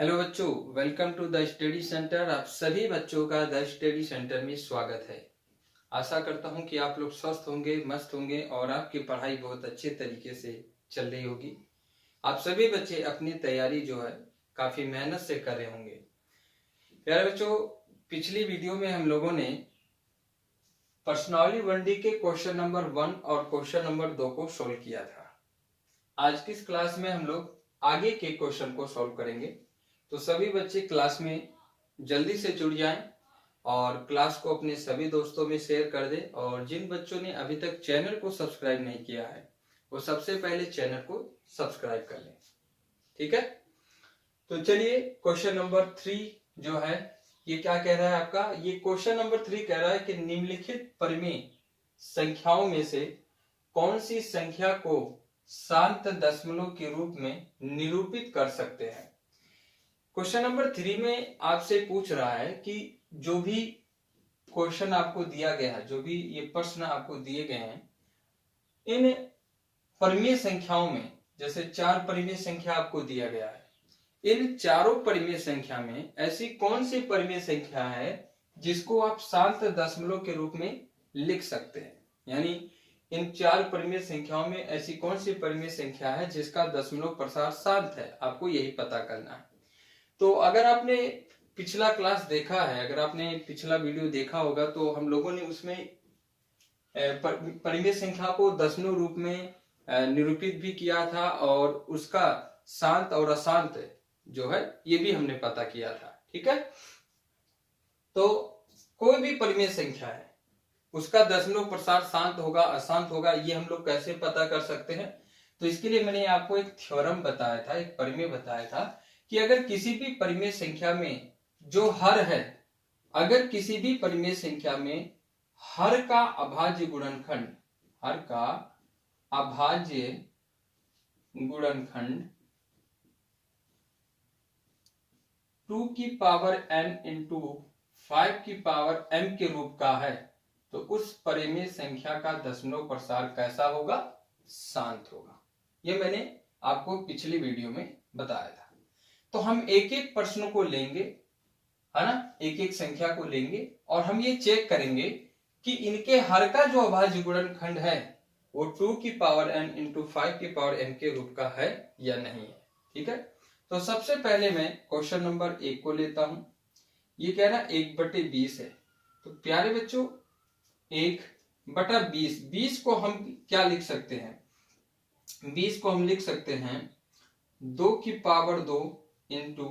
Hello बच्चों, welcome to the study centre. आप सभी बच्चों का द स्टडी सेंटर में स्वागत है। आशा करता हूं कि आप लोग स्वस्थ होंगे, मस्त होंगे और आपकी पढ़ाई बहुत अच्छे तरीके से चल रही होगी। आप सभी बच्चे अपनी तैयारी जो है काफी मेहनत से कर रहे होंगे। प्यारे बच्चों, पिछली वीडियो में हम लोगों ने पर्सनालिटी 1D के क्वेश्चन नंबर 1 और क्वेश्चन नंबर 2 को सोल्व किया था। आज की इस क्लास में हम लोग आगे के क्वेश्चन को सोल्व करेंगे। तो सभी बच्चे क्लास में जल्दी से जुड़ जाएं और क्लास को अपने सभी दोस्तों में शेयर कर दें। और जिन बच्चों ने अभी तक चैनल को सब्सक्राइब नहीं किया है वो सबसे पहले चैनल को सब्सक्राइब कर लें। ठीक है, तो चलिए क्वेश्चन नंबर 3 जो है ये क्या कह रहा है आपका। ये क्वेश्चन नंबर 3 कह रहा है कि निम्नलिखित परिमेय संख्याओं में से कौन सी संख्या को शांत दशमलव के रूप में निरूपित कर सकते हैं। क्वेश्चन नंबर 3 में आपसे पूछ रहा है कि जो भी क्वेश्चन आपको दिया गया है, जो भी ये प्रश्न आपको दिए गए हैं, इन परिमेय संख्याओं में जैसे 4 परिमेय संख्या आपको दिया गया है, इन चारों परिमेय संख्या में ऐसी कौन सी परिमेय संख्या है जिसको आप शांत दशमलव के रूप में लिख सकते हैं। यानी इन 4 परिमेय संख्याओं में ऐसी कौन सी परिमेय संख्या है जिसका दशमलव प्रसार शांत है, आपको यही पता करना है। तो अगर आपने पिछला क्लास देखा है, अगर आपने पिछला वीडियो देखा होगा तो हम लोगों ने उसमें परिमेय संख्या को दशमलव रूप में निरूपित भी किया था और उसका शांत और अशांत जो है ये भी हमने पता किया था। ठीक है, तो कोई भी परिमेय संख्या है उसका दशमलव प्रसार शांत होगा अशांत होगा, ये हम लोग कैसे पता कर सकते हैं। तो इसके लिए मैंने आपको एक थ्योरम बताया था, एक परिमेय बताया था कि अगर किसी भी परिमेय संख्या में जो हर है, अगर किसी भी परिमेय संख्या में हर का अभाज्य गुणनखंड, हर का अभाज्य गुणनखंड 2 की पावर n इंटू 5 की पावर m के रूप का है तो उस परिमेय संख्या का दशमलव प्रसार कैसा होगा, शांत होगा। ये मैंने आपको पिछली वीडियो में बताया था। तो हम एक एक प्रश्न को लेंगे, है ना, एक एक संख्या को लेंगे और हम ये चेक करेंगे कि इनके हर का जो अभाज्य गुणनखंड है वो 2 की पावर n इंटू 5 की पावर m के रूप का है या नहीं है। ठीक है, तो सबसे पहले मैं क्वेश्चन नंबर 1 को लेता हूं। ये कह रहा है 1/20 है। तो प्यारे बच्चों 1/20, 20 को हम क्या लिख सकते हैं, 20 को हम लिख सकते हैं 2 की पावर 2 इंटू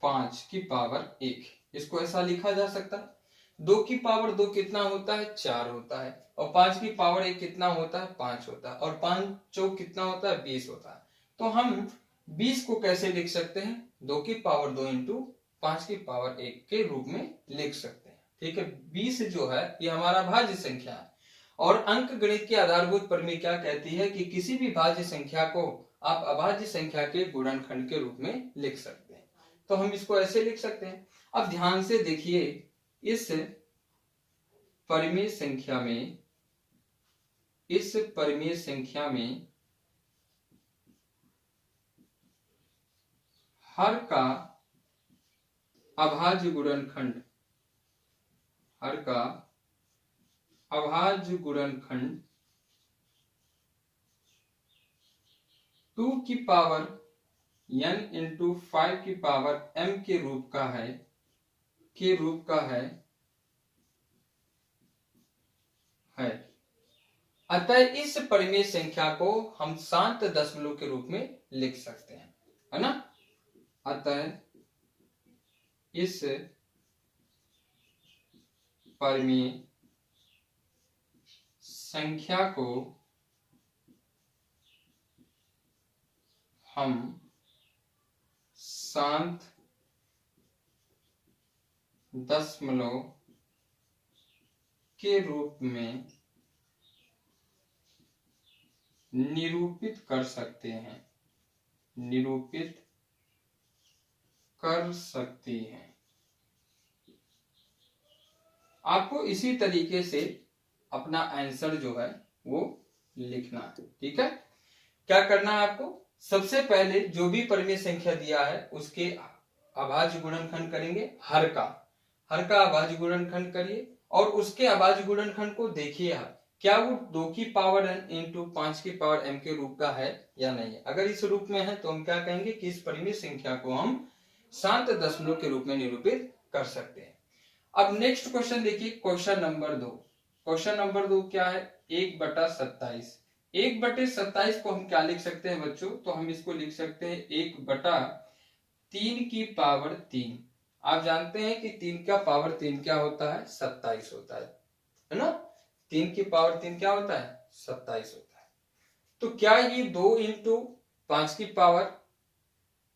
5 की पावर 1। इसको ऐसा लिखा जा सकता है। 2 की पावर 2 कितना होता है, 4 होता है और 5 की पावर 1 कितना होता है, 5 होता है और 5 चौक कितना होता है, 20 होता है। तो हम 20 को कैसे लिख सकते हैं, 2 की पावर 2 इंटू 5 की पावर 1 के रूप में लिख सकते हैं। ठीक है, 20 जो है ये हमारा भाज्य संख्या है और अंक गणित के आधारभूत प्रमेय क्या कहती है कि किसी भी भाज्य संख्या को आप अभाज्य संख्या के गुणनखंड के रूप में लिख सकते हैं। तो हम इसको ऐसे लिख सकते हैं। अब ध्यान से देखिए, इस परिमेय संख्या में, इस परिमेय संख्या में हर का अभाज्य गुणनखंड, हर का अभाज्य गुणनखंड 2 की पावर n इंटू 5 की पावर m के रूप का है, अतः इस परिमेय संख्या को हम शांत दशमलव के रूप में लिख सकते हैं, है ना। अतः इस परिमेय संख्या को हम शांत दशमलव के रूप में निरूपित कर सकते हैं, निरूपित कर सकती हैं। आपको इसी तरीके से अपना आंसर जो है वो लिखना है। ठीक है, क्या करना है आपको, सबसे पहले जो भी परिमेय संख्या दिया है उसके अभाज्य गुणनखंड करेंगे हर का अभाज्य गुणनखंड करिए और उसके अभाज्य गुणनखंड को देखिए आप क्या वो 2 की पावर n इंटू 5 की पावर m के रूप का है या नहीं है। अगर इस रूप में है तो हम क्या कहेंगे कि इस परिमेय संख्या को हम शांत दशमलव के रूप में निरूपित कर सकते हैं। अब नेक्स्ट क्वेश्चन देखिए, क्वेश्चन नंबर 2। क्वेश्चन नंबर 2 क्या है, 1/27। 1/27 को हम क्या लिख सकते हैं बच्चों, तो हम इसको लिख सकते हैं 1/3 की पावर 3। आप जानते हैं कि 3 का पावर 3 क्या होता है, 27 होता है ना। 3 की पावर 3 क्या होता है, 27 होता है। तो क्या ये 2 इंटू 5 की पावर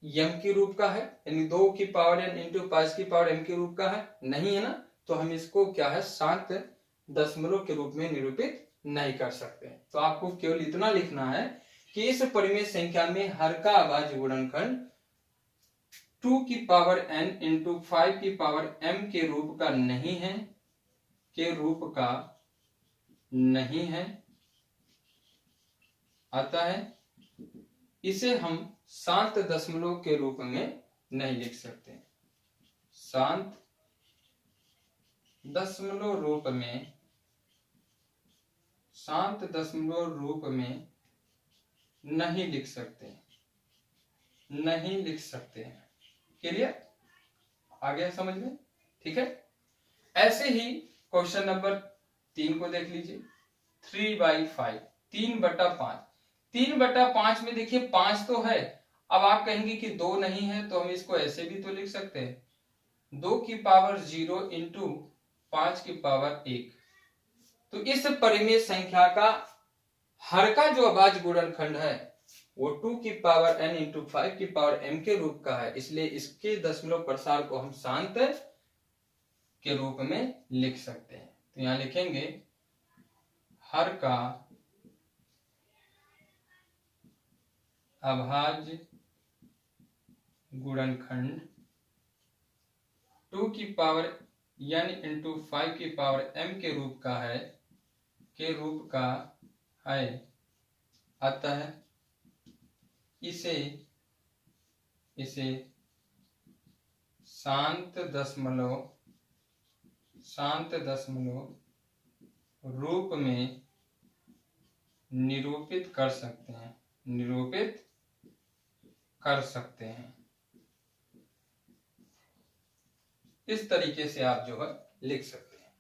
m के रूप का है, यानी 2 की पावर n इंटू 5 की पावर m के रूप का है, नहीं है ना। तो हम इसको क्या है शांत दशमलव के रूप में निरूपित नहीं कर सकते। तो आपको केवल इतना लिखना है कि इस परिमेय संख्या में हर का अभाज्य गुणनखंड 2 की पावर n इंटू 5 की पावर m के रूप का नहीं है, अतः इसे हम शांत दशमलव के रूप में नहीं लिख सकते। शांत दशमलव रूप में नहीं लिख सकते हैं। क्लियर, आ गया समझ में, ठीक है। ऐसे ही क्वेश्चन नंबर 3 को देख लीजिए, 3/5, 3/5। 3/5 में देखिए 5 तो है, अब आप कहेंगे कि 2 नहीं है, तो हम इसको ऐसे भी तो लिख सकते हैं 2 की पावर 0 इंटू 5 की पावर 1। तो इस परिमेय संख्या का हर का जो अभाज्य गुणनखंड है वो 2 की पावर n इंटू 5 की पावर m के रूप का है, इसलिए इसके दशमलव प्रसार को हम शांत के रूप में लिख सकते हैं। तो यहां लिखेंगे हर का अभाज्य गुणनखंड 2 की पावर n इंटू 5 की पावर m के रूप का है, अतः इसे शांत दशमलव रूप में निरूपित कर सकते हैं। इस तरीके से आप जो है लिख सकते हैं।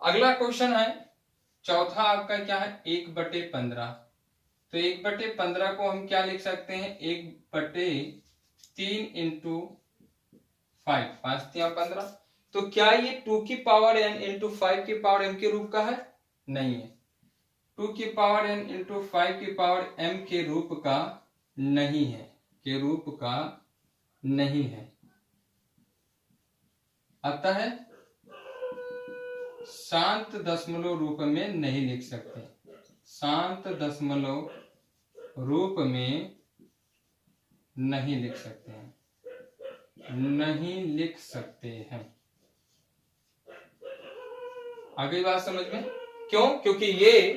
अगला क्वेश्चन है चौथा, आपका क्या है 1/15। तो 1/15 को हम क्या लिख सकते हैं, 1/3 इंटू 5, 5 या 15। तो क्या ये 2 की पावर n इंटू 5 की पावर m के रूप का है, नहीं है। 2 की पावर n इंटू 5 की पावर m के रूप का नहीं है, अतः शांत दशमलव रूप में नहीं लिख सकते। शांत दशमलव रूप में नहीं लिख सकते हैं। आगे बात समझ में, क्यों, क्योंकि ये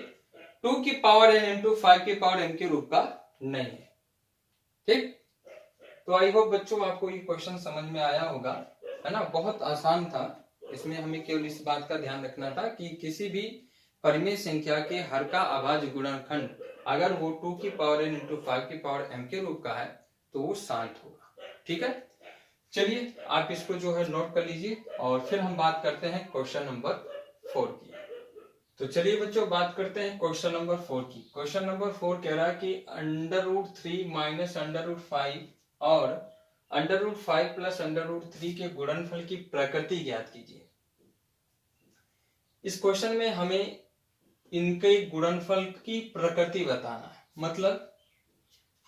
2 की पावर n इंटू 5 की पावर m के रूप का नहीं है। ठीक, तो आई होप बच्चों आपको ये क्वेश्चन समझ में आया होगा, है ना। बहुत आसान था, इसमें हमें केवल इस बात का ध्यान रखना था कि किसी भी परिमेय संख्या के हर का अभाज्य गुणनखंड अगर वो 2 की पावर n इंटू 5 की पावर m के रूप का है तो वो शांत होगा। ठीक है, चलिए आप इसको जो है नोट कर लीजिए और फिर हम बात करते हैं क्वेश्चन नंबर 4 की। तो चलिए बच्चों बात करते हैं क्वेश्चन नंबर 4 की। क्वेश्चन नंबर 4 कह रहा है कि √3 माइनस √5 और √5 प्लस √3 के गुणनफल की प्रकृति ज्ञात कीजिए। इस क्वेश्चन में हमें इनके गुणनफल की प्रकृति बताना है, मतलब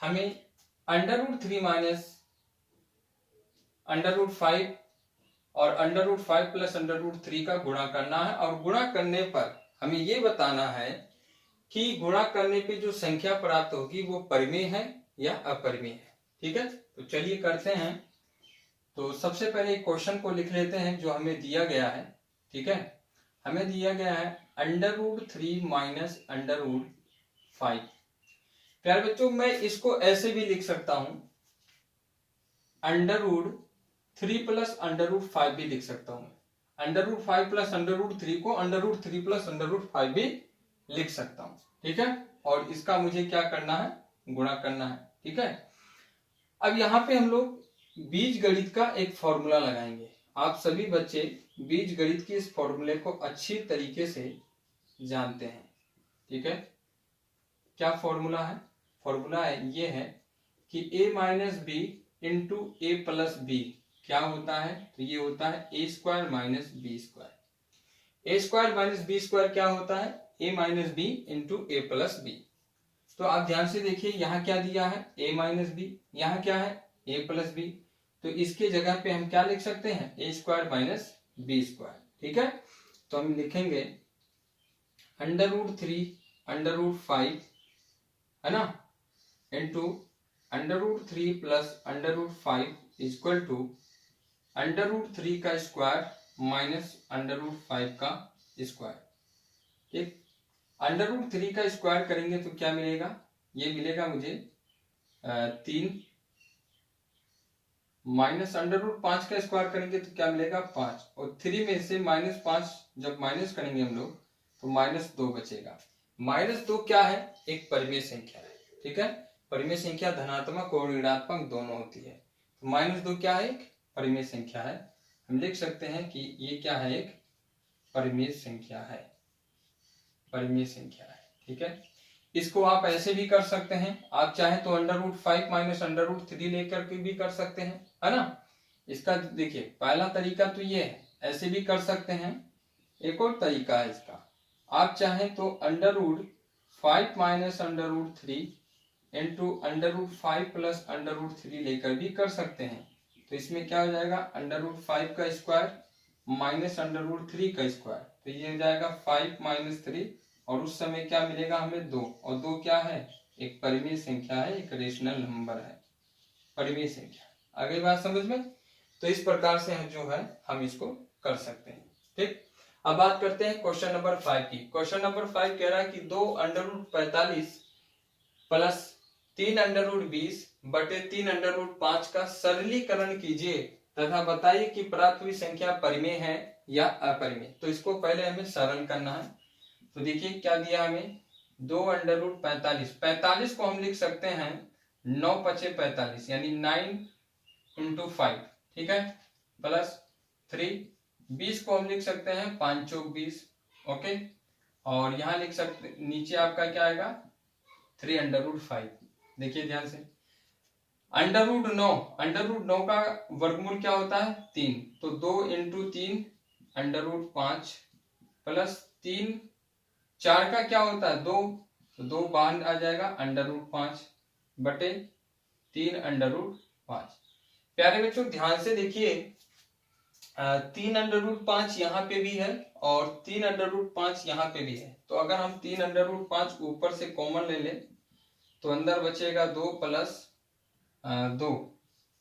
हमें √3 माइनस √5 और √5 प्लस √3 का गुणा करना है और गुणा करने पर हमें ये बताना है कि गुणा करने पे जो संख्या प्राप्त होगी वो परिमेय है या अपरिमेय है। ठीक है, तो चलिए करते हैं। तो सबसे पहले क्वेश्चन को लिख लेते हैं जो हमें दिया गया है। ठीक है, हमें दिया गया है √3 माइनस √5। प्यारे बच्चों मैं इसको ऐसे भी लिख सकता हूं, √3 3 प्लस अंडर रूट 5 भी लिख सकता हूं। Under root 5 plus under root 3 को under root 3 plus under root 5 भी लिख सकता हूं, ठीक है। और इसका मुझे क्या करना है, गुणा करना है, ठीक है। अब यहाँ पे हम लोग बीज गणित का एक फॉर्मूला लगाएंगे। आप सभी बच्चे बीज गणित के इस फॉर्मूले को अच्छी तरीके से जानते हैं, ठीक है। क्या फॉर्मूला है? फॉर्मूला ये है कि a minus B into A plus B क्या होता है, तो ये होता है A square minus B square. A square minus B square क्या होता है, a minus B into A plus B. तो आप ध्यान से देखिए यहाँ क्या दिया है, a माइनस बी, यहाँ क्या है a प्लस बी। तो इसके जगह पे हम क्या लिख सकते हैं, ए स्क्वायर माइनस बी स्क्वायर, ठीक है। तो हम लिखेंगे अंडर रूट 3 अंडर रूट 5 है ना, into under root 3 plus under root 5 equal to under root 3 का स्क्वायर माइनस अंडर रूट 5 का स्क्वायर, ठीक। अंडर रूट 3 का स्क्वायर करेंगे तो क्या मिलेगा, ये मिलेगा मुझे 3 माइनस अंडर रूट 5 का स्क्वायर करेंगे तो क्या मिलेगा 5, और 3 में से -5 जब माइनस करेंगे हम लोग तो -2 बचेगा। -2 क्या है, एक परिमेय संख्या है, ठीक है। परिमेय संख्या धनात्मक और ऋणात्मक दोनों होती है। तो -2 क्या है, एक परिमेय संख्या है। हम लिख सकते हैं कि ये क्या है, एक परिमेय संख्या है, परिमेय संख्या है, ठीक है। इसको आप ऐसे भी कर सकते हैं, आप चाहें तो under root 5 minus under root 3 लेकर के भी कर सकते हैं, है ना। इसका देखिए पहला तरीका तो ये है, ऐसे भी कर सकते हैं। एक और तरीका है इसका, आप चाहें तो under root 5 minus under root 3 into under root 5 plus under root 3 लेकर भी कर सकते हैं। तो इसमें क्या हो जाएगा, अंडर रूट 5 का स्क्वायर माइनस अंडर रूट 3 का स्क्वायर, तो ये हो जाएगा 5 माइनस 3, और उस समय क्या मिलेगा हमें 2, और 2 क्या है, एक परिमेय संख्या है, एक रेशनल नंबर है, परिमेय संख्या। अगली बात समझ में। तो इस प्रकार से हम जो है हम इसको कर सकते हैं, ठीक। अब बात करते हैं क्वेश्चन नंबर 5 की। क्वेश्चन नंबर 5 कह रहा है कि 2 under root 45 plus 3 under root 20 बटे 3 अंडर रूट 5 का सरलीकरण कीजिए तथा बताइए कि प्राप्त हुई संख्या परिमेय है या अपरिमेय। तो इसको पहले हमें सरल करना है। तो देखिए क्या दिया हमें, 2 अंडर रूट 45 को हम लिख सकते हैं 9 पचे 45 यानी 9 इंटू 5, ठीक है, प्लस 3। 20 को हम लिख सकते हैं 5 चौक 20, ओके। और यहाँ लिख सकते, नीचे आपका क्या आएगा 3 अंडर रूट 5। देखिए ध्यान से, अंडर रूट 9 का वर्गमूल क्या होता है 3, तो 2 इंटू 3 अंडर रूट 5 प्लस 3, 4 का क्या होता है 2, तो 2 बाहर आ जाएगा अंडर रूट 5 बटे 3 अंडर रूट 5। प्यारे बच्चों ध्यान से देखिए, 3 अंडर रूट 5 यहाँ पे भी है और 3 अंडर रूट 5 यहाँ पे भी है। तो अगर हम 3 अंडर रूट 5 ऊपर से कॉमन ले लें तो अंदर बचेगा 2 प्लस 2,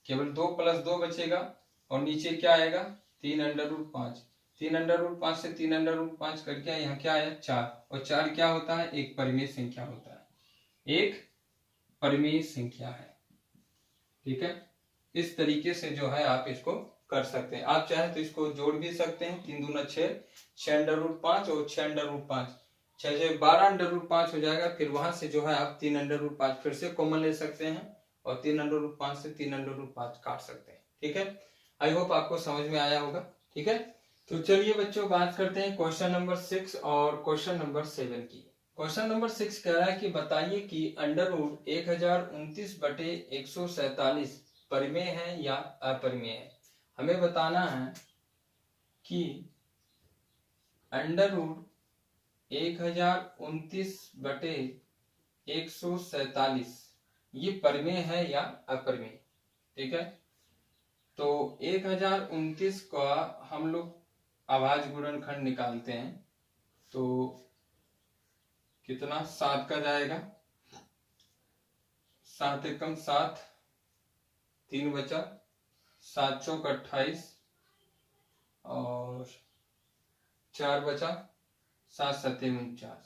केवल 2 प्लस 2 बचेगा, और नीचे क्या आएगा 3 अंडर रूट 5। 3 अंडर रूट 5 से 3 अंडर रूट 5 करके यहाँ क्या आया 4, और 4 क्या होता है, एक परिमेय संख्या होता है, एक परिमेय संख्या है, ठीक है। इस तरीके से जो है आप इसको कर सकते हैं। आप चाहे तो इसको जोड़ भी सकते हैं, 3 दूना 6, 6 अंडर रूट 5 और 6 अंडर रूट 5, 6 से 12 अंडर रूट 5 हो जाएगा। फिर वहां से जो है आप 3 अंडर रूट 5 फिर से कॉमन ले सकते हैं और 3 अंडर रूट 5 से 3 अंडर रूट 5 काट सकते हैं, ठीक है। आई होप आपको समझ में आया होगा, ठीक है। तो चलिए बच्चों बात करते हैं क्वेश्चन नंबर 6 और क्वेश्चन नंबर 7 की। क्वेश्चन नंबर 6 कह रहा है कि बताइए कि अंडर रूट 1029 बटे 147 परिमेय है या अपरिमेय है। हमें बताना है कि अंडर रूट 1029 बटे 147 ये परिमेय है या अपरिमेय, ठीक है। तो 1029 का हम लोग अभाज्य गुणनखंड निकालते हैं तो कितना 7 का जाएगा, 7 एकम 7, 3 बचा, 7 चौक 28 और 4 बचा, 7 सत्ते 49,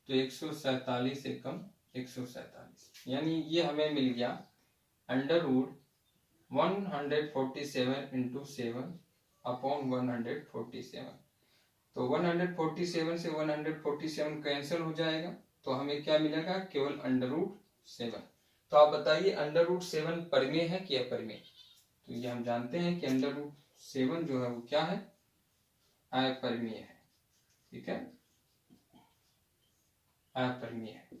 तो 147 एकम 147 यानी ये हमें मिल गया अंडर रूट 147 इंटू 7 अपॉन 147। तो 147 से 147 कैंसिल हो जाएगा, तो हमें क्या मिलेगा, केवल √7। तो आप बताइए √7 परिमेय है कि अपरिमेय। तो ये हम जानते हैं कि √7 जो है वो क्या है, अपरिमेय है। ठीक है, अपरिमेय है।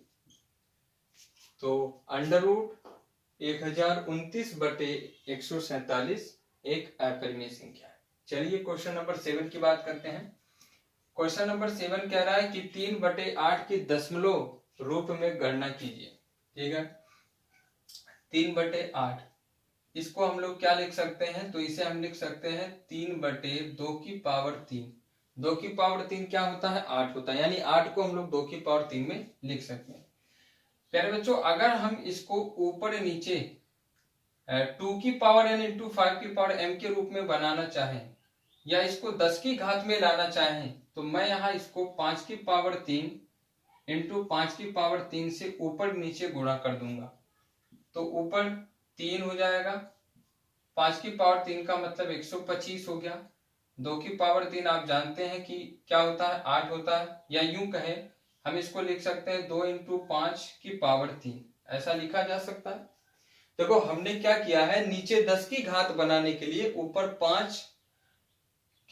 तो √1029/147 एक अपरिमेय संख्या है। चलिए क्वेश्चन नंबर 7 की बात करते हैं। क्वेश्चन नंबर 7 कह रहा है कि 3/8 की दशमलव रूप में गणना कीजिए। ठीक है, 3/8 इसको हम लोग क्या लिख सकते हैं, तो इसे हम लिख सकते हैं 3/2 2 की पावर 3 क्या होता है, 8 होता है, यानी 8 को हम लोग 2 की पावर 3 में लिख सकते हैं। प्यारे बच्चों, अगर हम इसको ऊपर नीचे 2 की पावर n इंटू 5 की पावर m के रूप में बनाना चाहें, या इसको 10 की घात में लाना चाहें, तो मैं यहाँ इसको 5 की पावर 3 इंटू 5 की पावर 3 से ऊपर नीचे गुणा कर दूंगा। तो ऊपर 3 हो जाएगा, 5 की पावर 3 का मतलब 125 हो गया। 2 की पावर 3 आप जानते हैं कि क्या होता है, 8 होता है, या यूं कहें हम इसको लिख सकते हैं 2 इंटू 5 की पावर 3, ऐसा लिखा जा सकता है। देखो हमने क्या किया है, नीचे 10 की घात बनाने के लिए ऊपर 5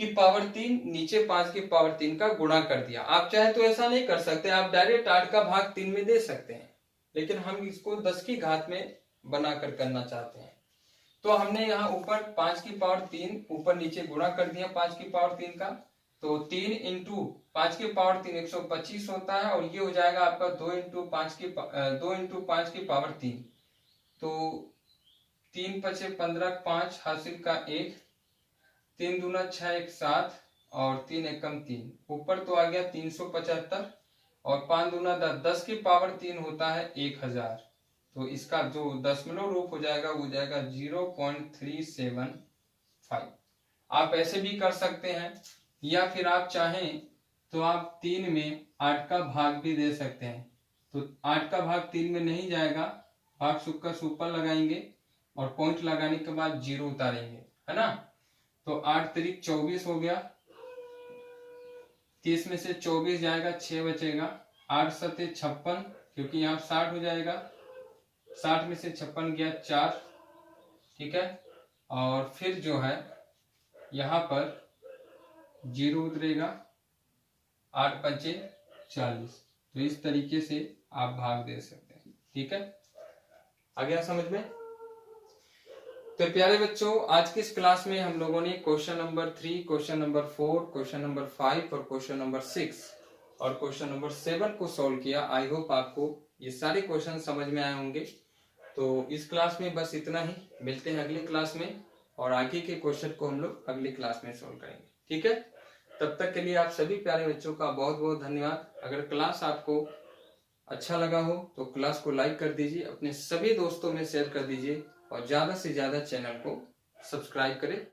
की पावर 3 नीचे 5 की पावर 3 का गुणा कर दिया। आप चाहे तो ऐसा नहीं कर सकते, आप डायरेक्ट 8 का भाग 3 में दे सकते हैं, लेकिन हम इसको 10 की घात में बनाकर करना चाहते हैं। तो हमने यहाँ ऊपर 5 की पावर 3 ऊपर नीचे गुणा कर दिया 5 की पावर 3 का। तो 3 इंटू 5 की पावर 3 125 होता है, और ये हो जाएगा आपका 2 इंटू 5 की पावर 3। तो 3 पचे 15, 5 हासिल का 1, 3 दूना 6 1 7 और 3 एकम 3, ऊपर तो आ गया 375, और 5 दूना 10, 10 की पावर 3 होता है 1000। तो इसका जो दशमलव रूप हो जाएगा वो जाएगा 0.375। आप ऐसे भी कर सकते हैं, या फिर आप चाहें तो आप 3 में 8 का भाग भी दे सकते हैं। तो 8 का भाग 3 में नहीं जाएगा, भाग सुपर सुपर लगाएंगे और पॉइंट लगाने के बाद 0 उतारेंगे, है ना। तो 8 त्रिक 24 हो गया, 30 में से 24 जाएगा, 6 बचेगा, 8 सते 56, क्योंकि यहाँ 60 हो जाएगा, 60 में से 56 गया 4। ठीक है, और फिर जो है यहाँ पर 0 उतरेगा, 8 पंचे 40। तो इस तरीके से आप भाग दे सकते हैं। ठीक है, आ गया समझ में। तो प्यारे बच्चों, आज की इस क्लास में हम लोगों ने question number 3, question number 4, question number 5 और क्वेश्चन नंबर 6 और क्वेश्चन नंबर 7 को सॉल्व किया। आई होप आपको ये सारे क्वेश्चन समझ में आए होंगे। तो इस क्लास में बस इतना ही, मिलते हैं अगली क्लास में, और आगे के क्वेश्चन को हम लोग अगली क्लास में सॉल्व करेंगे। ठीक है, तब तक के लिए आप सभी प्यारे बच्चों का बहुत बहुत धन्यवाद। अगर क्लास आपको अच्छा लगा हो तो क्लास को लाइक कर दीजिए, अपने सभी दोस्तों में शेयर कर दीजिए, और ज्यादा से ज्यादा चैनल को सब्सक्राइब करें।